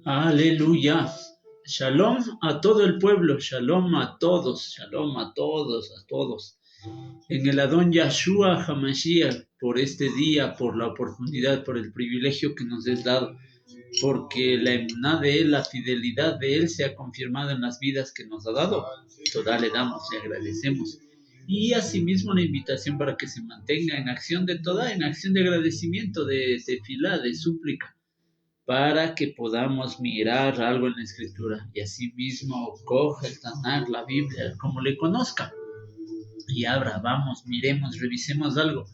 Aleluya. Shalom a todo el pueblo, shalom a todos, a todos. En el Adón Yahshua Hamashiach, por este día, por la oportunidad, por el privilegio que nos es dado, porque la emuná de Él, la fidelidad de Él se ha confirmado en las vidas que nos ha dado. Toda le damos, le agradecemos. Y asimismo la invitación para que se mantenga en acción de toda, en acción de agradecimiento, de tefilá, de súplica, para que podamos mirar algo en la escritura y asimismo coja el Tanakh, la Biblia, como le conozca, y abra, vamos, miremos, revisemos algo.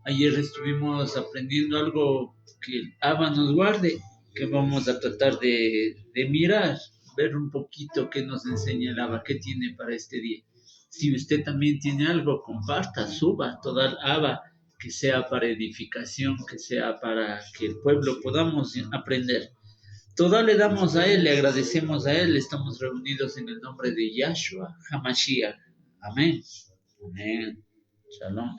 Ayer estuvimos aprendiendo algo que el Abba nos guarde, que vamos a tratar de mirar, ver un poquito qué nos enseña el Abba, qué tiene para este día. Si usted también tiene algo, comparta, suba toda el Abba, que sea para edificación, que sea para que el pueblo podamos aprender. Todo le damos a Él, le agradecemos a Él, estamos reunidos en el nombre de Yahshua Hamashiach. Amén. Amén. Shalom.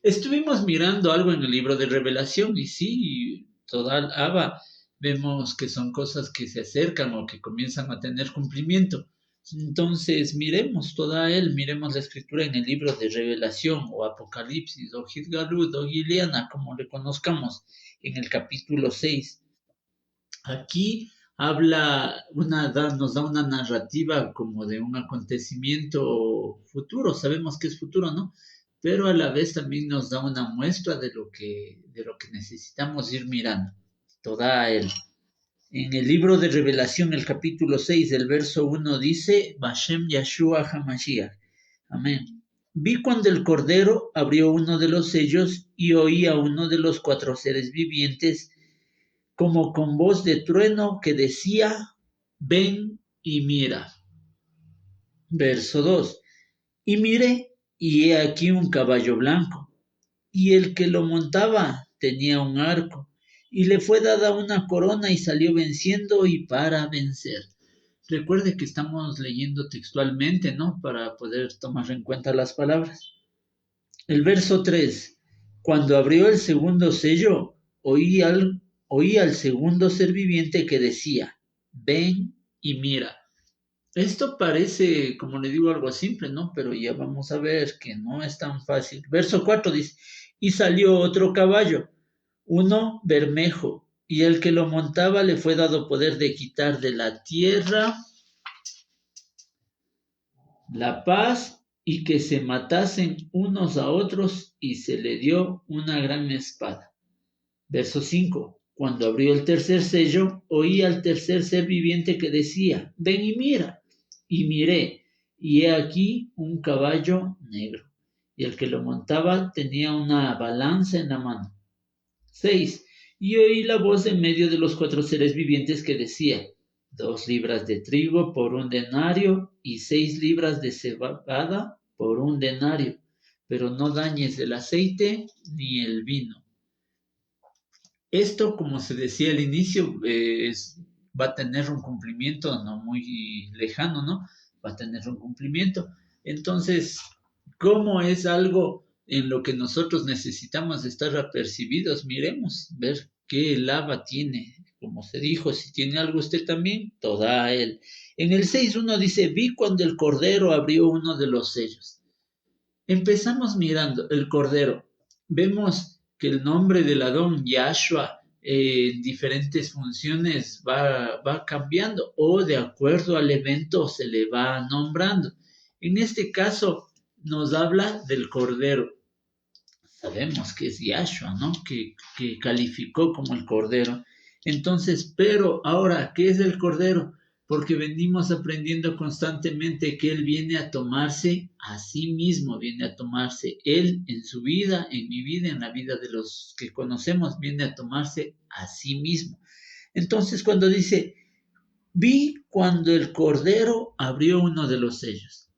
Estuvimos mirando algo en el libro de Revelación y sí, toda Abba, vemos que son cosas que se acercan o que comienzan a tener cumplimiento. Entonces, miremos toda él, miremos la escritura en el libro de Revelación o Apocalipsis o Hitgalud o Giliana, como le conozcamos, en el capítulo 6. Aquí nos da una narrativa como de un acontecimiento futuro, sabemos que es futuro, ¿no? Pero a la vez también nos da una muestra de lo que necesitamos ir mirando. Toda él. En el libro de Revelación, el capítulo 6, el verso 1 dice, Bashem Yahshua HaMashiach. Amén. Vi cuando el Cordero abrió uno de los sellos y oí a uno de los cuatro seres vivientes como con voz de trueno que decía, ven y mira. Verso 2. Y miré, y he aquí un caballo blanco, y el que lo montaba tenía un arco, y le fue dada una corona y salió venciendo y para vencer. Recuerde que estamos leyendo textualmente, ¿no? Para poder tomar en cuenta las palabras. El verso 3. Cuando abrió el segundo sello, oí al segundo ser viviente que decía, ven y mira. Esto parece, como le digo, algo simple, ¿no? Pero ya vamos a ver que no es tan fácil. Verso 4 dice, y salió otro caballo, uno bermejo, y el que lo montaba le fue dado poder de quitar de la tierra la paz y que se matasen unos a otros y se le dio una gran espada. Verso 5. Cuando abrió el tercer sello, oí al tercer ser viviente que decía, ven y mira. Y miré, y he aquí un caballo negro, y el que lo montaba tenía una balanza en la mano. 6. Y oí la voz en medio de los cuatro seres vivientes que decía, 2 libras de trigo por un denario y 6 libras de cebada por un denario, pero no dañes el aceite ni el vino. Esto, como se decía al inicio, va a tener un cumplimiento no muy lejano, ¿no? Va a tener un cumplimiento. Entonces, ¿cómo es algo en lo que nosotros necesitamos estar apercibidos? Miremos, ver qué lava tiene. Como se dijo, si tiene algo usted también, toda a él. En el 6.1 dice, vi cuando el Cordero abrió uno de los sellos. Empezamos mirando el Cordero. Vemos que el nombre del Adón, Yahshua, en diferentes funciones va cambiando o de acuerdo al evento se le va nombrando. En este caso nos habla del Cordero. Sabemos que es Yahshua, ¿no? Que calificó como el Cordero. Entonces, pero ahora, ¿qué es el Cordero? Porque venimos aprendiendo constantemente que Él viene a tomarse a sí mismo, viene a tomarse Él en su vida, en mi vida, en la vida de los que conocemos, viene a tomarse a sí mismo. Entonces, cuando dice, vi cuando el Cordero abrió uno de los sellos.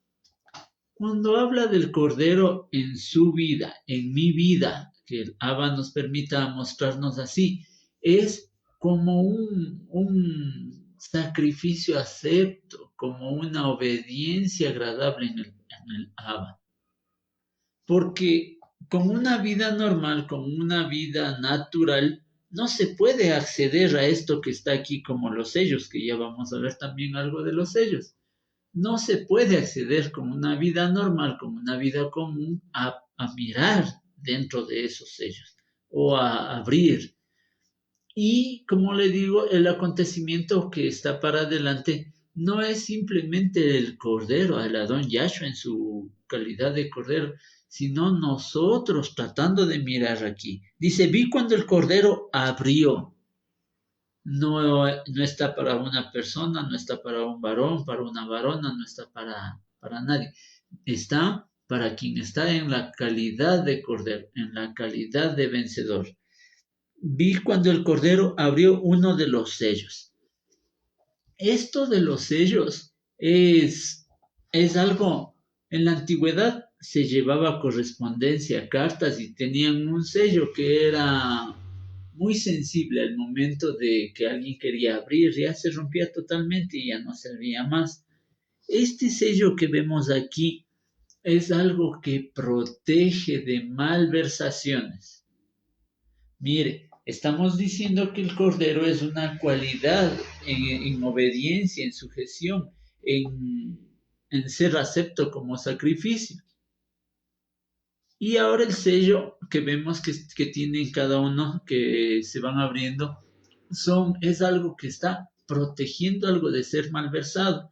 Cuando habla del Cordero en su vida, en mi vida, que el Abba nos permita mostrarnos así, es como un sacrificio acepto, como una obediencia agradable en el Abba. Porque con una vida normal, con una vida natural, no se puede acceder a esto que está aquí como los sellos, que ya vamos a ver también algo de los sellos. No se puede acceder con una vida normal, con una vida común, a mirar dentro de esos sellos o a abrir. Y como le digo, el acontecimiento que está para adelante no es simplemente el Cordero, el Adón Yahshua en su calidad de Cordero, sino nosotros tratando de mirar aquí. Dice, vi cuando el Cordero abrió. No, no está para una persona, no está para un varón, para una varona, no está para nadie. Está para quien está en la calidad de Cordero, en la calidad de vencedor. Vi cuando el Cordero abrió uno de los sellos. Esto de los sellos es algo, en la antigüedad se llevaba correspondencia, cartas y tenían un sello que era muy sensible al momento de que alguien quería abrir, ya se rompía totalmente y ya no servía más. Este sello que vemos aquí es algo que protege de malversaciones. Mire, estamos diciendo que el Cordero es una cualidad en obediencia, en sujeción, en ser acepto como sacrificio. Y ahora el sello que vemos que tienen cada uno, que se van abriendo, es algo que está protegiendo algo de ser malversado.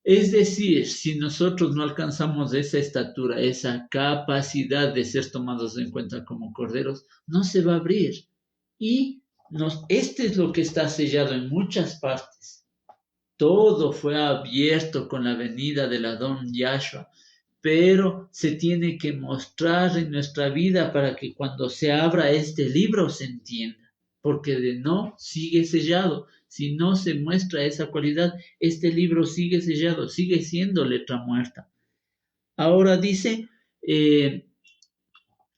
Es decir, si nosotros no alcanzamos esa estatura, esa capacidad de ser tomados en cuenta como corderos, no se va a abrir. Y este es lo que está sellado en muchas partes. Todo fue abierto con la venida del Adón Yahshua, pero se tiene que mostrar en nuestra vida para que cuando se abra este libro se entienda, porque de no sigue sellado. Si no se muestra esa cualidad, este libro sigue sellado, sigue siendo letra muerta. Ahora dice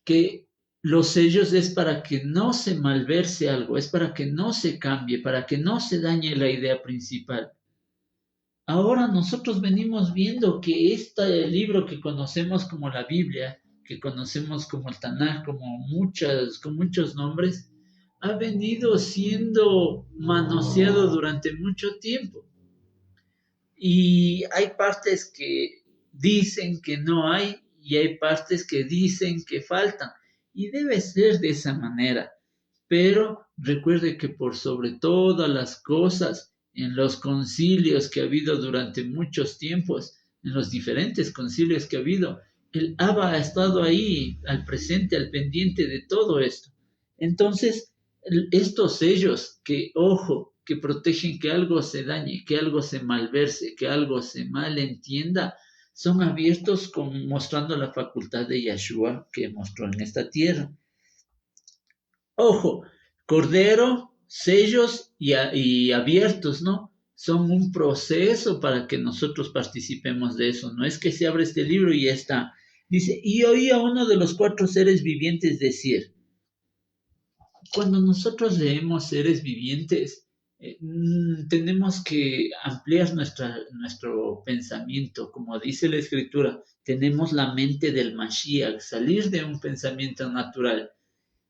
que los sellos es para que no se malverse algo, es para que no se cambie, para que no se dañe la idea principal. Ahora nosotros venimos viendo que este libro que conocemos como la Biblia, que conocemos como el Tanaj, con muchos nombres, ha venido siendo manoseado durante mucho tiempo. Y hay partes que dicen que no hay y hay partes que dicen que faltan. Y debe ser de esa manera. Pero recuerde que por sobre todas las cosas, en los concilios que ha habido durante muchos tiempos, en los diferentes concilios que ha habido, el Abba ha estado ahí, al presente, al pendiente de todo esto. Entonces, estos sellos que, ojo, que protegen que algo se dañe, que algo se malverse, que algo se malentienda, son abiertos mostrando la facultad de Yahshua que mostró en esta tierra. Ojo, cordero, sellos y abiertos, ¿no? Son un proceso para que nosotros participemos de eso. No es que se abra este libro y ya está. Dice, y oí a uno de los 4 seres vivientes decir, cuando nosotros leemos seres vivientes, tenemos que ampliar nuestro pensamiento. Como dice la Escritura, tenemos la mente del Mashiach, salir de un pensamiento natural.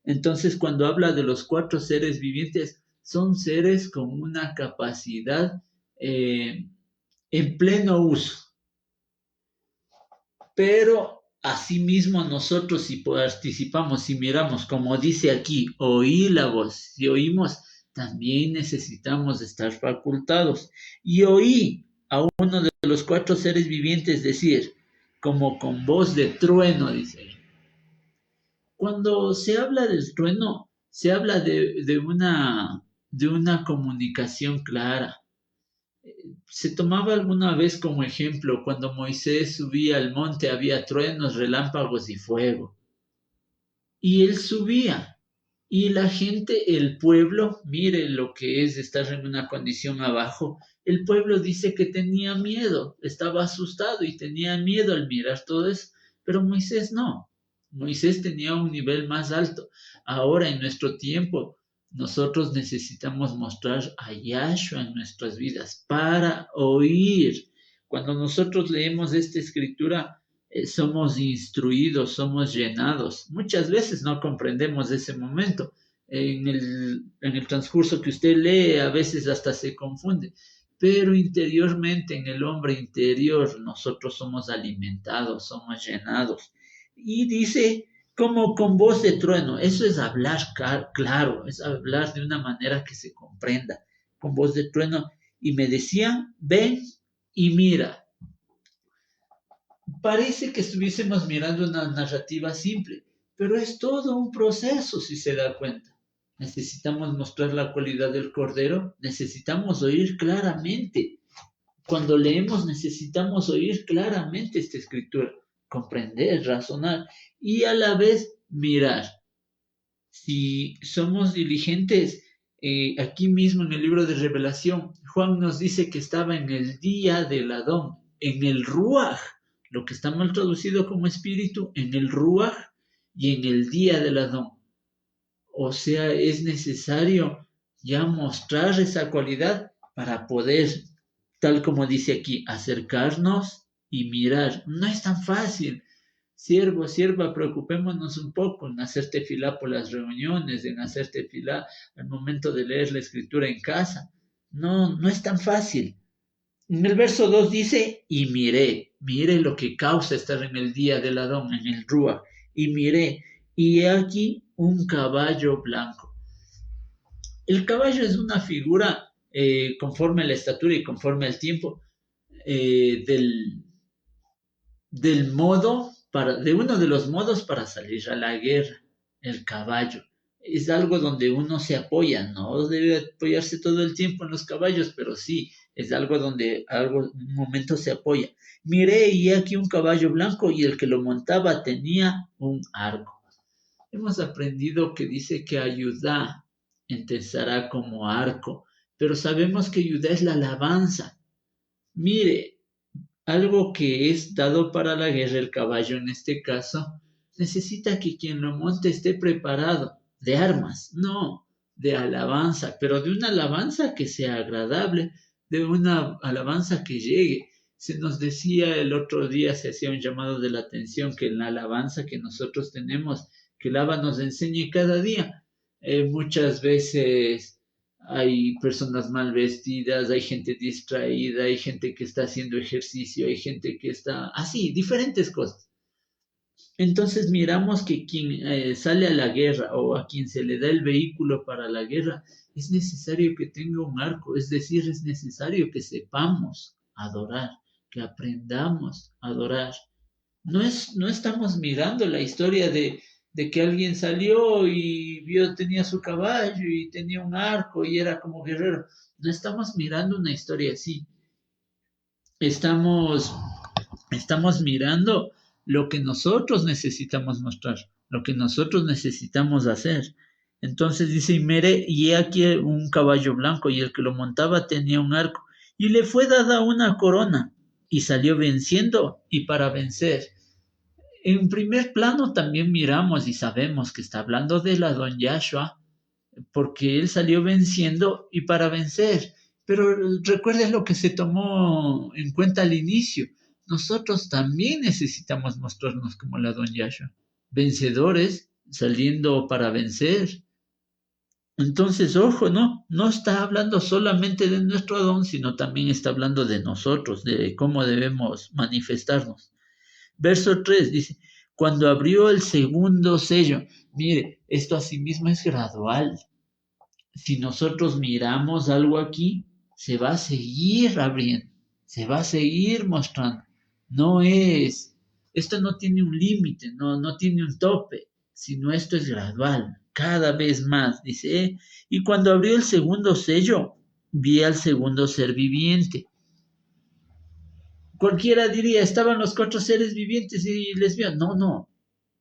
Entonces, cuando habla de los 4 seres vivientes, son seres con una capacidad en pleno uso. Pero asimismo nosotros si participamos, si miramos, como dice aquí, oí la voz, si oímos, también necesitamos estar facultados. Y oí a uno de los 4 seres vivientes decir, como con voz de trueno, dice. Cuando se habla del trueno, se habla de una comunicación clara. Se tomaba alguna vez como ejemplo cuando Moisés subía al monte, había truenos, relámpagos y fuego. Y él subía. Y la gente, el pueblo, mire lo que es estar en una condición abajo. El pueblo dice que tenía miedo, estaba asustado y tenía miedo al mirar todo eso. Pero Moisés no. Moisés tenía un nivel más alto. Ahora, en nuestro tiempo, nosotros necesitamos mostrar a Yahshua en nuestras vidas para oír. Cuando nosotros leemos esta escritura, somos instruidos, somos llenados. Muchas veces no comprendemos ese momento, en el transcurso que usted lee, a veces hasta se confunde, pero interiormente, en el hombre interior, nosotros somos alimentados, somos llenados. Y dice, como con voz de trueno, eso es hablar claro, es hablar de una manera que se comprenda, con voz de trueno. Y me decían, ven y mira. Parece que estuviésemos mirando una narrativa simple, pero es todo un proceso si se da cuenta. Necesitamos mostrar la cualidad del Cordero, necesitamos oír claramente. Cuando leemos necesitamos oír claramente esta escritura, comprender, razonar y a la vez mirar. Si somos diligentes, aquí mismo en el libro de Revelación, Juan nos dice que estaba en el día del Adón, en el Ruaj, lo que está mal traducido como espíritu, en el Ruaj y en el día del Adón. O sea, es necesario ya mostrar esa cualidad para poder, tal como dice aquí, acercarnos y mirar. No es tan fácil. Siervo, sierva, preocupémonos un poco en hacer tefilá por las reuniones, en hacer tefilá al momento de leer la escritura en casa. No, no es tan fácil. En el verso 2 dice, y miré lo que causa estar en el día del Adón, en el Rúa, y miré, y he aquí un caballo blanco. El caballo es una figura conforme a la estatura y conforme al tiempo del modo, de uno de los modos para salir a la guerra, el caballo. Es algo donde uno se apoya, no debe apoyarse todo el tiempo en los caballos, pero sí, es algo donde un momento se apoya. Miré y aquí un caballo blanco y el que lo montaba tenía un arco. Hemos aprendido que dice que Ayudá empezará como arco, pero sabemos que Ayudá es la alabanza. Mire, algo que es dado para la guerra, el caballo en este caso, necesita que quien lo monte esté preparado de armas, no de alabanza, pero de una alabanza que sea agradable, de una alabanza que llegue. Se nos decía el otro día, se hacía un llamado de la atención que en la alabanza que nosotros tenemos, que el Abba nos enseñe cada día. Muchas veces hay personas mal vestidas, hay gente distraída, hay gente que está haciendo ejercicio, hay gente que está así, diferentes cosas. Entonces miramos que quien sale a la guerra o a quien se le da el vehículo para la guerra, es necesario que tenga un arco, es decir, es necesario que sepamos adorar, que aprendamos a adorar. No estamos mirando la historia de que alguien salió y tenía su caballo y tenía un arco y era como guerrero. No estamos mirando una historia así. Estamos, estamos mirando lo que nosotros necesitamos mostrar, lo que nosotros necesitamos hacer. Entonces dice, y mire, y he aquí un caballo blanco y el que lo montaba tenía un arco y le fue dada una corona y salió venciendo y para vencer. En primer plano también miramos y sabemos que está hablando de la don Yahshua, porque él salió venciendo y para vencer. Pero recuerden lo que se tomó en cuenta al inicio. Nosotros también necesitamos mostrarnos como la don Yahshua, vencedores, saliendo para vencer. Entonces, ojo, no está hablando solamente de nuestro Adón, sino también está hablando de nosotros, de cómo debemos manifestarnos. Verso 3 dice, cuando abrió el segundo sello, mire, esto asimismo es gradual. Si nosotros miramos algo aquí, se va a seguir abriendo, se va a seguir mostrando. Esto no tiene un límite, no tiene un tope, sino esto es gradual, cada vez más. Dice, y cuando abrió el segundo sello, vi al segundo ser viviente. Cualquiera diría, estaban los 4 seres vivientes y les vio. No.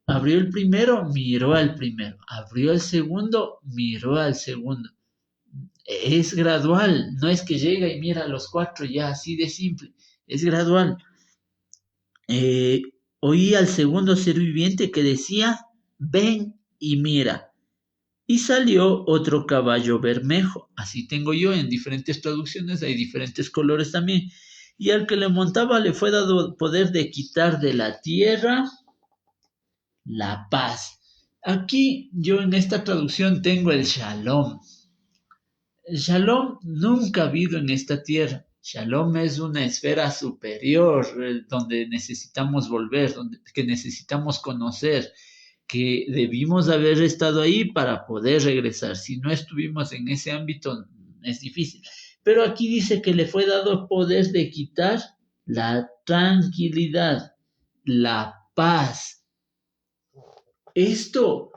Abrió el primero, miró al primero. Abrió el segundo, miró al segundo. Es gradual, no es que llega y mira a los 4 ya así de simple. Es gradual. Oí al segundo ser viviente que decía, ven y mira. Y salió otro caballo bermejo. Así tengo yo en diferentes traducciones, hay diferentes colores también. Y al que le montaba le fue dado poder de quitar de la tierra la paz. Aquí yo en esta traducción tengo el shalom. El shalom nunca ha habido en esta tierra. Shalom es una esfera superior donde necesitamos volver, donde, que necesitamos conocer, que debimos haber estado ahí para poder regresar. Si no estuvimos en ese ámbito, es difícil. Pero aquí dice que le fue dado poder de quitar la tranquilidad, la paz. Esto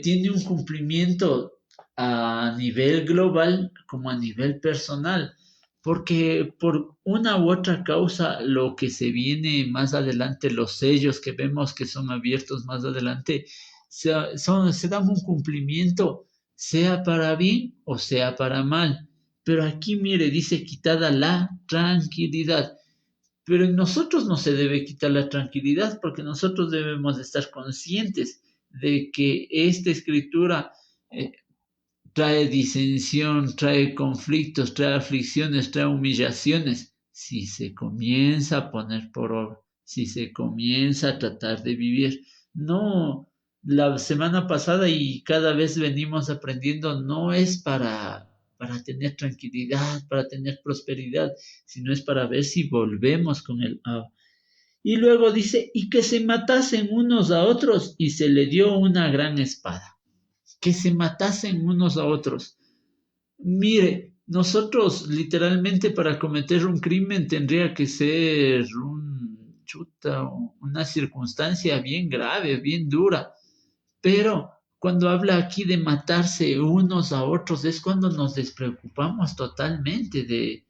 tiene un cumplimiento a nivel global como a nivel personal, porque por una u otra causa lo que se viene más adelante, los sellos que vemos que son abiertos más adelante, se dan un cumplimiento, sea para bien o sea para mal. Pero aquí, mire, dice quitada la tranquilidad. Pero en nosotros no se debe quitar la tranquilidad porque nosotros debemos de estar conscientes de que esta escritura eh, trae disensión, trae conflictos, trae aflicciones, trae humillaciones. Si se comienza a poner por obra, si se comienza a tratar de vivir, no, la semana pasada y cada vez venimos aprendiendo, no es para tener tranquilidad, para tener prosperidad, sino es para ver si volvemos con el Abba. Y luego dice, y que se matasen unos a otros y se le dio una gran espada, que se matasen unos a otros. Mire, nosotros literalmente para cometer un crimen tendría que ser una circunstancia bien grave, bien dura, pero cuando habla aquí de matarse unos a otros es cuando nos despreocupamos totalmente de,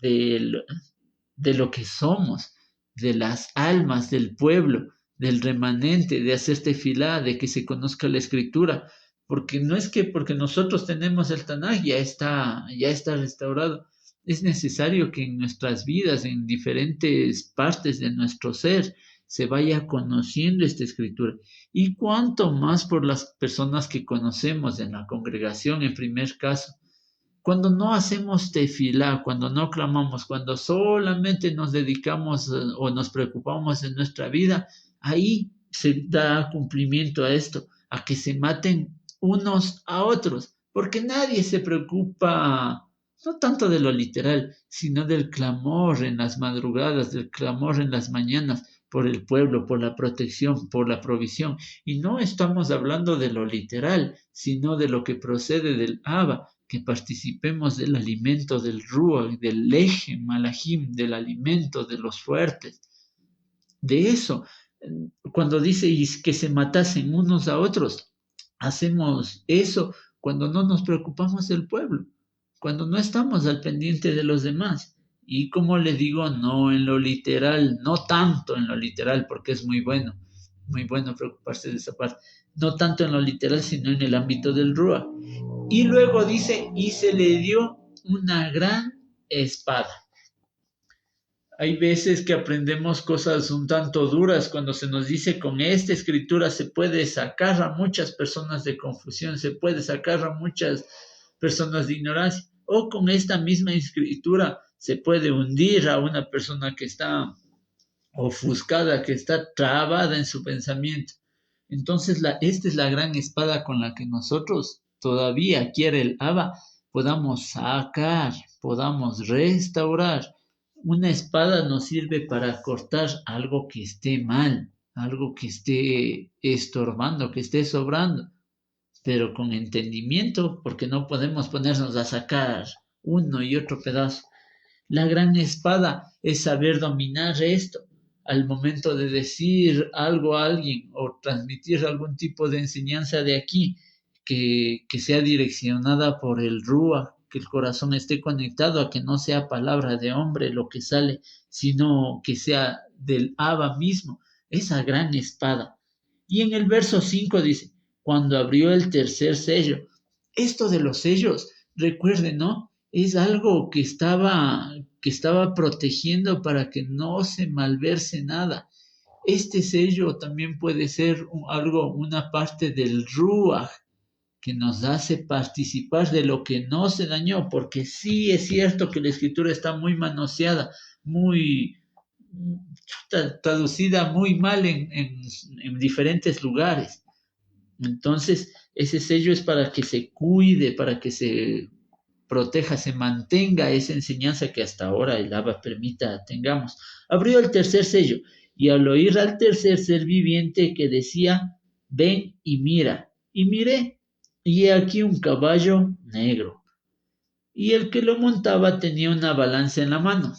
de lo que somos, de las almas del pueblo, del remanente, de hacer tefilá, de que se conozca la escritura, porque no es que porque nosotros tenemos el Tanaj ya está restaurado. Es necesario que en nuestras vidas, en diferentes partes de nuestro ser, se vaya conociendo esta escritura. Y cuanto más por las personas que conocemos en la congregación, en primer caso, cuando no hacemos tefilá, cuando no clamamos, cuando solamente nos dedicamos o nos preocupamos en nuestra vida, ahí se da cumplimiento a esto, a que se maten unos a otros, porque nadie se preocupa no tanto de lo literal, sino del clamor en las madrugadas, del clamor en las mañanas por el pueblo, por la protección, por la provisión. Y no estamos hablando de lo literal, sino de lo que procede del Abba, que participemos del alimento del Ruach, del Lejem, Malachim, del alimento de los fuertes. De eso, cuando dice que se matasen unos a otros, hacemos eso cuando no nos preocupamos del pueblo, cuando no estamos al pendiente de los demás. Y como le digo, no en lo literal, no tanto en lo literal, porque es muy bueno preocuparse de esa parte, no tanto en lo literal, sino en el ámbito del Ruach. Y luego dice, y se le dio una gran espada. Hay veces que aprendemos cosas un tanto duras cuando se nos dice con esta escritura se puede sacar a muchas personas de confusión, se puede sacar a muchas personas de ignorancia, o con esta misma escritura se puede hundir a una persona que está ofuscada, que está trabada en su pensamiento. Entonces, esta es la gran espada con la que nosotros todavía quiere el Abba, podamos sacar, podamos restaurar. Una espada nos sirve para cortar algo que esté mal, algo que esté estorbando, que esté sobrando, pero con entendimiento, porque no podemos ponernos a sacar uno y otro pedazo. La gran espada es saber dominar esto al momento de decir algo a alguien o transmitir algún tipo de enseñanza de aquí que sea direccionada por el Rúa, que el corazón esté conectado a que no sea palabra de hombre lo que sale, sino que sea del Abba mismo, esa gran espada. Y en el verso 5 dice, cuando abrió el tercer sello, esto de los sellos, recuerden, ¿no? Es algo que estaba protegiendo para que no se malverse nada. Este sello también puede ser algo, una parte del Ruach que nos hace participar de lo que no se dañó, porque sí es cierto que la escritura está muy manoseada, muy traducida muy mal en diferentes lugares, Entonces, ese sello es para que se cuide, para que se proteja, se mantenga esa enseñanza que hasta ahora el Abba permita tengamos. Abrió el tercer sello y al oír al tercer ser viviente que decía, ven y mira. Y miré, y he aquí un caballo negro. Y el que lo montaba tenía una balanza en la mano.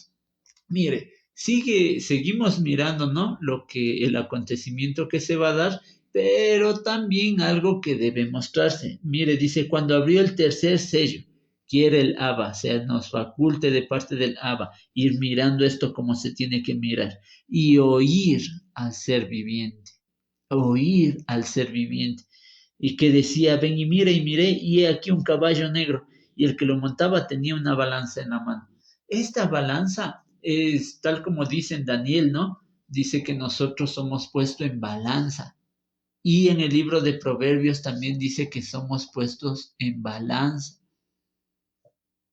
Mire, seguimos mirando, ¿no? El acontecimiento que se va a dar, pero también algo que debe mostrarse. Mire, dice, cuando abrió el tercer sello, quiere el Abba, o sea, nos faculte de parte del Abba ir mirando esto como se tiene que mirar y oír al ser viviente. Y que decía, ven y mira y miré, y he aquí un caballo negro, y el que lo montaba tenía una balanza en la mano. Esta balanza es tal como dice en Daniel, ¿no? Dice que nosotros somos puestos en balanza. Y en el libro de Proverbios también dice que somos puestos en balanza.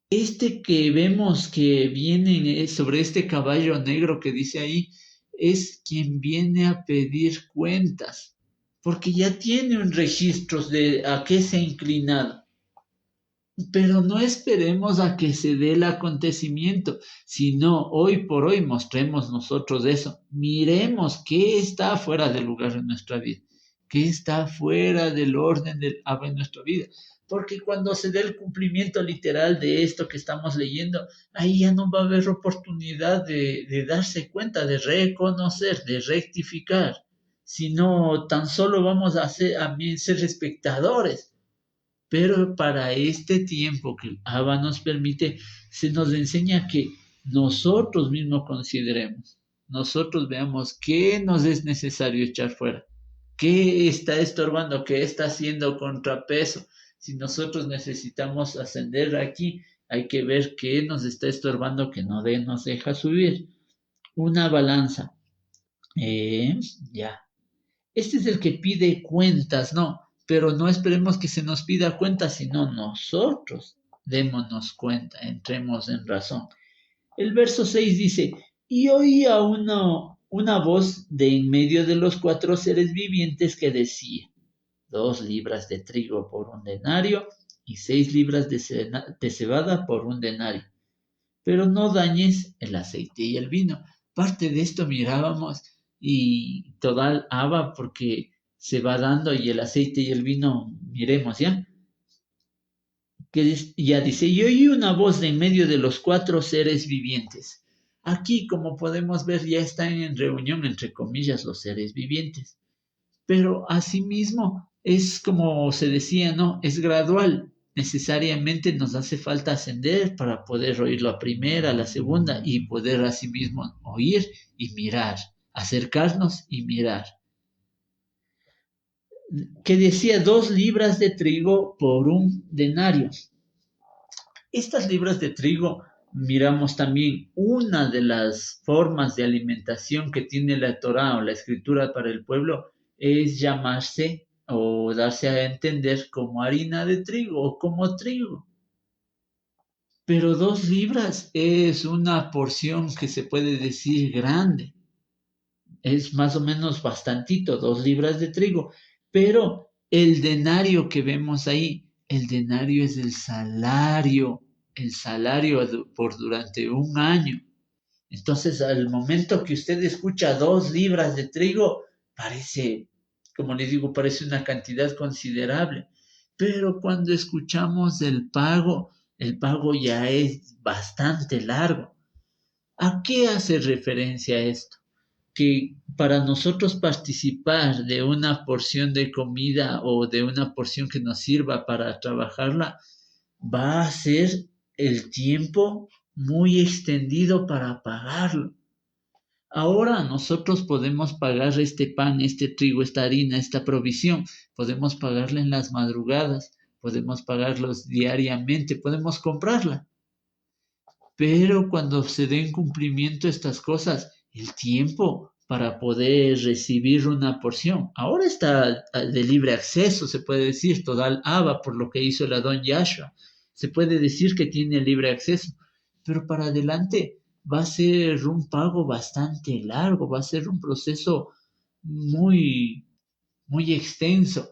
Este que vemos que viene sobre este caballo negro que dice ahí, es quien viene a pedir cuentas, porque ya tiene un registro de a qué se ha inclinado. Pero no esperemos a que se dé el acontecimiento, sino hoy por hoy mostremos nosotros eso. Miremos qué está fuera del lugar en nuestra vida, qué está fuera del orden del Abba en nuestra vida. Porque cuando se dé el cumplimiento literal de esto que estamos leyendo, ahí ya no va a haber oportunidad de darse cuenta, de reconocer, de rectificar, sino tan solo vamos a ser espectadores, pero para este tiempo que el Abba nos permite, se nos enseña que nosotros mismos consideremos, nosotros veamos qué nos es necesario echar fuera, qué está estorbando, qué está haciendo contrapeso. Si nosotros necesitamos ascender aquí, hay que ver qué nos está estorbando que no nos deja subir. Una balanza. Ya. Este es el que pide cuentas, ¿no? Pero no esperemos que se nos pida cuentas, sino nosotros démonos cuenta, entremos en razón. El verso 6 dice, y oía una voz de en medio de los cuatro seres vivientes que decía, 2 libras de trigo por un denario y 6 libras de cebada por un denario. Pero no dañes el aceite y el vino. Parte de esto mirábamos y total Abba porque se va dando y el aceite y el vino, miremos, ¿ya? Ya dice, y oí una voz de en medio de los cuatro seres vivientes. Aquí, como podemos ver, ya están en reunión, entre comillas, los seres vivientes. Pero asimismo, es como se decía, ¿no? Es gradual. Necesariamente nos hace falta ascender para poder oír la primera, la segunda y poder asimismo oír y mirar, acercarnos y mirar. Que decía 2 libras de trigo por un denario. Estas libras de trigo, miramos también una de las formas de alimentación que tiene la Torá o la escritura para el pueblo es llamarse o darse a entender como harina de trigo o como trigo. Pero 2 libras es una porción que se puede decir grande. Es más o menos bastantito, 2 libras de trigo. Pero el denario que vemos ahí, el denario es el salario por durante un año. Entonces, al momento que usted escucha 2 libras de trigo, parece, como le digo, parece una cantidad considerable. Pero cuando escuchamos el pago ya es bastante largo. ¿A qué hace referencia esto? Que para nosotros participar de una porción de comida o de una porción que nos sirva para trabajarla, va a ser el tiempo muy extendido para pagarlo. Ahora nosotros podemos pagar este pan, este trigo, esta harina, esta provisión, podemos pagarla en las madrugadas, podemos pagarlos diariamente, podemos comprarla. Pero cuando se den cumplimiento estas cosas, el tiempo para poder recibir una porción, ahora está de libre acceso, se puede decir, total Abba por lo que hizo el Adón Yahshua. Se puede decir que tiene libre acceso, pero para adelante va a ser un pago bastante largo, va a ser un proceso muy, muy extenso.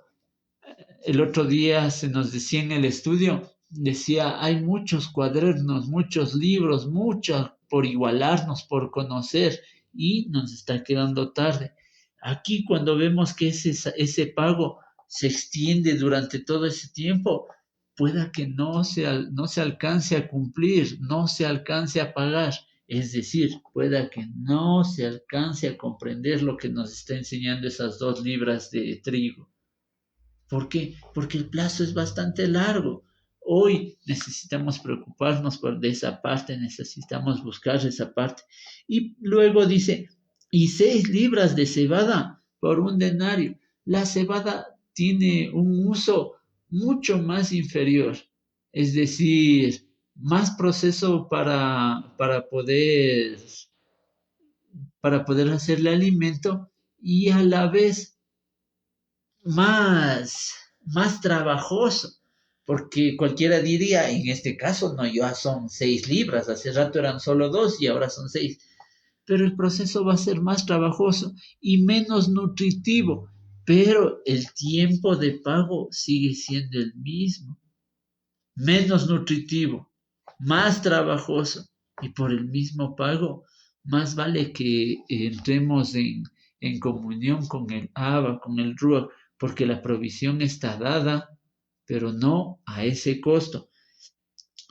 El otro día se nos decía en el estudio, decía, hay muchos cuadernos, muchos libros, muchos por igualarnos, por conocer, y nos está quedando tarde. Aquí cuando vemos que ese pago se extiende durante todo ese tiempo, pueda que no se alcance a cumplir, no se alcance a pagar. Es decir, pueda que no se alcance a comprender lo que nos está enseñando esas 2 libras de trigo. ¿Por qué? Porque el plazo es bastante largo. Hoy necesitamos preocuparnos de esa parte, necesitamos buscar esa parte. Y luego dice, y 6 libras de cebada por un denario. La cebada tiene un uso mucho más inferior, es decir, más proceso para poder hacerle alimento y a la vez más trabajoso, porque cualquiera diría, en este caso no, ya son 6 libras, hace rato eran solo 2 y ahora son 6, pero el proceso va a ser más trabajoso y menos nutritivo, pero el tiempo de pago sigue siendo el mismo, menos nutritivo, más trabajoso y por el mismo pago, más vale que entremos en comunión con el Abba, con el Ruach, porque la provisión está dada, pero no a ese costo.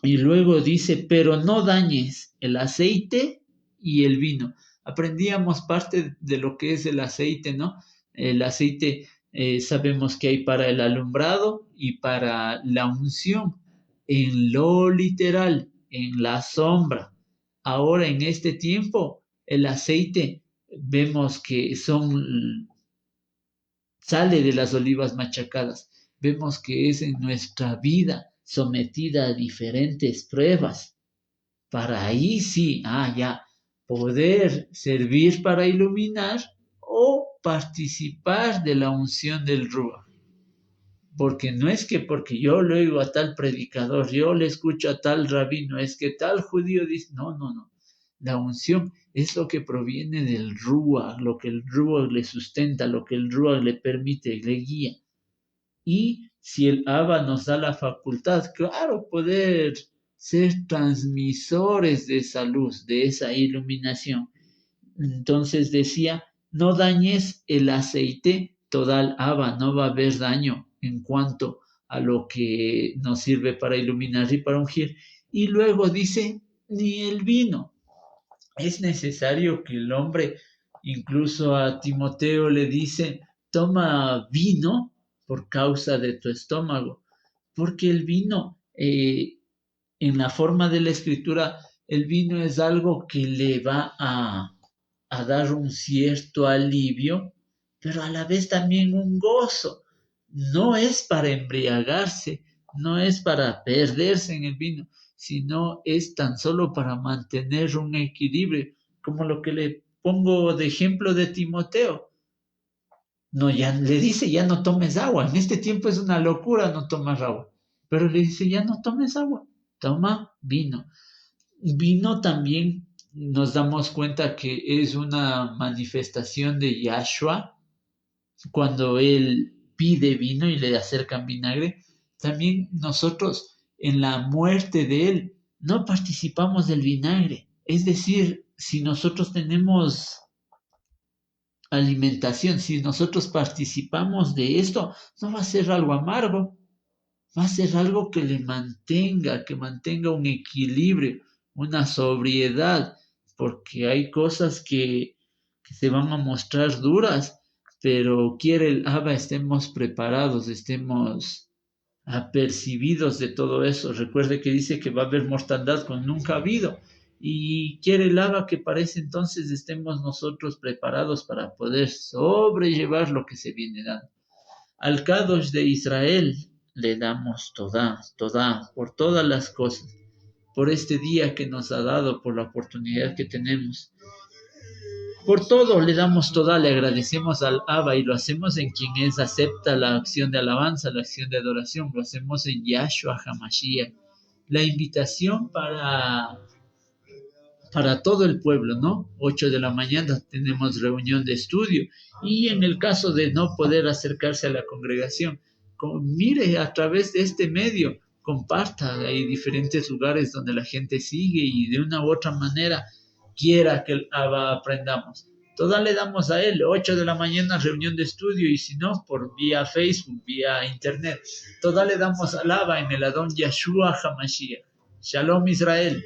Y luego dice, pero no dañes el aceite y el vino. Aprendíamos parte de lo que es el aceite, ¿no? El aceite sabemos que hay para el alumbrado y para la unción, en lo literal, en la sombra. Ahora en este tiempo, el aceite vemos que sale de las olivas machacadas. Vemos que es en nuestra vida sometida a diferentes pruebas para ahí sí, ya, poder servir para iluminar o participar de la unción del Ruach. Porque no es que porque yo le oigo a tal predicador, yo le escucho a tal rabino, es que tal judío dice, no, no, no. La unción es lo que proviene del Ruach, lo que el Ruach le sustenta, lo que el Ruach le permite, le guía. Y si el Abba nos da la facultad, claro, poder ser transmisores de esa luz, de esa iluminación. Entonces decía, no dañes el aceite total, Abba, no va a haber daño en cuanto a lo que nos sirve para iluminar y para ungir. Y luego dice, ni el vino. Es necesario que el hombre, incluso a Timoteo le dice, toma vino por causa de tu estómago, porque el vino, en la forma de la escritura, el vino es algo que le va a dar un cierto alivio, pero a la vez también un gozo. No es para embriagarse, no es para perderse en el vino, sino es tan solo para mantener un equilibrio, como lo que le pongo de ejemplo de Timoteo. No, ya le dice, ya no tomes agua. En este tiempo es una locura no tomar agua. Pero le dice, ya no tomes agua, toma vino. Vino también nos damos cuenta que es una manifestación de Yahshua cuando él pide vino y le acercan vinagre. También nosotros en la muerte de él no participamos del vinagre. Es decir, si nosotros tenemos alimentación, si nosotros participamos de esto, no va a ser algo amargo, va a ser algo que mantenga un equilibrio, una sobriedad, porque hay cosas que se van a mostrar duras, pero quiere el Abba estemos preparados, estemos apercibidos de todo eso. Recuerde que dice que va a haber mortandad como nunca ha habido. Y quiere el Abba que para ese entonces estemos nosotros preparados para poder sobrellevar lo que se viene dando. Al Kadosh de Israel le damos toda, por todas las cosas, por este día que nos ha dado, por la oportunidad que tenemos. Por todo le damos toda, le agradecemos al Abba y lo hacemos en quien es acepta la acción de alabanza, la acción de adoración, lo hacemos en Yahshua HaMashiach. La invitación para todo el pueblo, ¿no? 8 de la mañana tenemos reunión de estudio y en el caso de no poder acercarse a la congregación, mire a través de este medio, comparta. Hay diferentes lugares donde la gente sigue y de una u otra manera quiera que aprendamos. Toda le damos a él, 8 de la mañana reunión de estudio y si no, por vía Facebook, vía internet. Toda le damos alaba en el Adón Yahshua HaMashiach. Shalom Israel.